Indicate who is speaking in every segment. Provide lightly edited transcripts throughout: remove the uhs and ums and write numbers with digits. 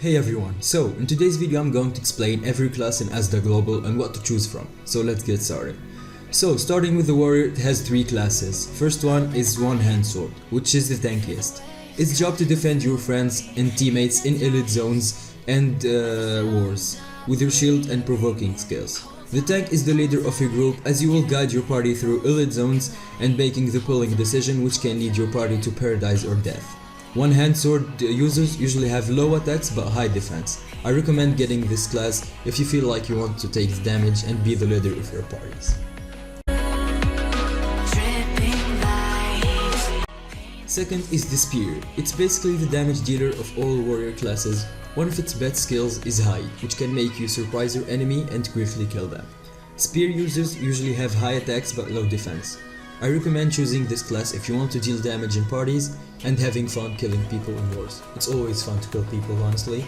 Speaker 1: Hey everyone, so in today's video I'm going to explain every class in Asda Global and what to choose from, so let's get started. So starting with the warrior, it has three classes. First one is one hand sword, which is the tankiest. Its job to defend your friends and teammates in elite zones and wars, with your shield and provoking skills. The tank is the leader of your group as you will guide your party through elite zones and making the pulling decision which can lead your party to paradise or death. One hand sword users usually have low attacks but high defense. I recommend getting this class if you feel like you want to take the damage and be the leader of your parties. Second is the spear. It's basically the damage dealer of all warrior classes. One of its best skills is hide, which can make you surprise your enemy and quickly kill them. Spear users usually have high attacks but low defense. I recommend choosing this class if you want to deal damage in parties and having fun killing people in wars. It's always fun to kill people, honestly.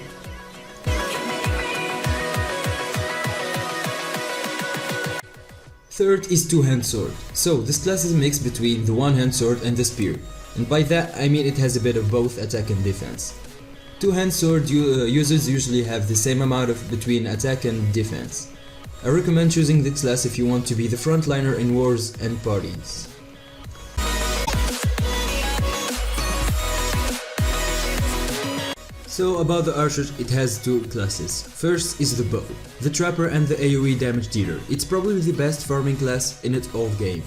Speaker 1: Third is two-hand sword. So this class is a mix between the one-hand sword and the spear, and by that I mean it has a bit of both attack and defense. Two-hand sword users usually have the same amount of between attack and defense. I recommend choosing this class if you want to be the frontliner in wars and parties. So about the archer, it has two classes. First is the bow, the trapper and the AoE damage dealer. It's probably the best farming class in its whole game.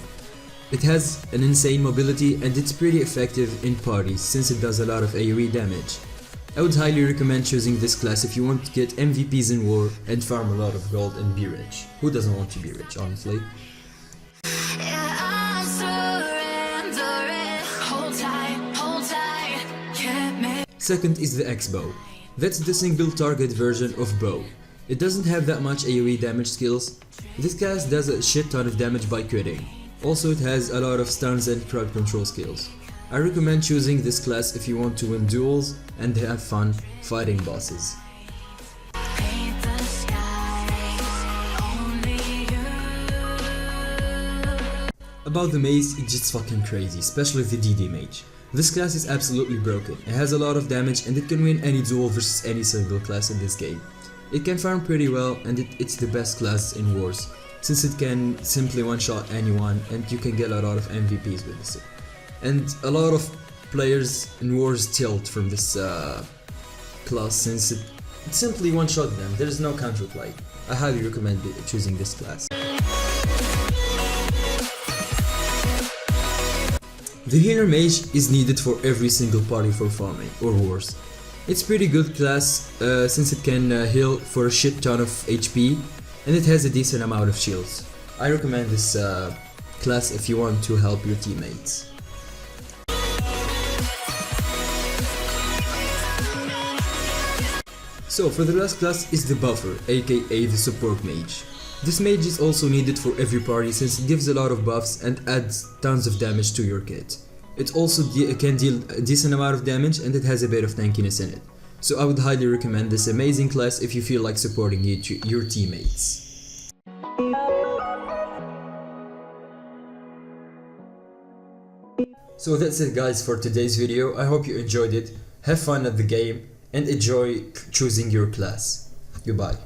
Speaker 1: It has an insane mobility and it's pretty effective in parties since it does a lot of AoE damage. I would highly recommend choosing this class if you want to get MVPs in war and farm a lot of gold and be rich. Who doesn't want to be rich, honestly? Second is the X-bow. That's the single target version of bow. It doesn't have that much AoE damage skills. This class does a shit ton of damage by critting. Also it has a lot of stuns and crowd control skills. I recommend choosing this class if you want to win duels and have fun fighting bosses. About the mace, it's just fucking crazy, especially the DD mage. This class is absolutely broken. It has a lot of damage and it can win any duel versus any single class in this game. It can farm pretty well and it's the best class in wars, since it can simply one-shot anyone and you can get a lot of MVPs with this. And a lot of players in wars tilt from this class since it simply one-shot them. There is no counterplay. I highly recommend choosing this class. The healer mage is needed for every single party for farming or wars. It's pretty good class since it can heal for a shit ton of HP and it has a decent amount of shields. I recommend this class if you want to help your teammates. So for the last class is the buffer, aka the support mage. This mage is also needed for every party since it gives a lot of buffs and adds tons of damage to your kit. It also can deal a decent amount of damage and it has a bit of tankiness in it. So I would highly recommend this amazing class if you feel like supporting your teammates. So that's it guys for today's video. I hope you enjoyed it. Have fun at the game and enjoy choosing your class. Goodbye.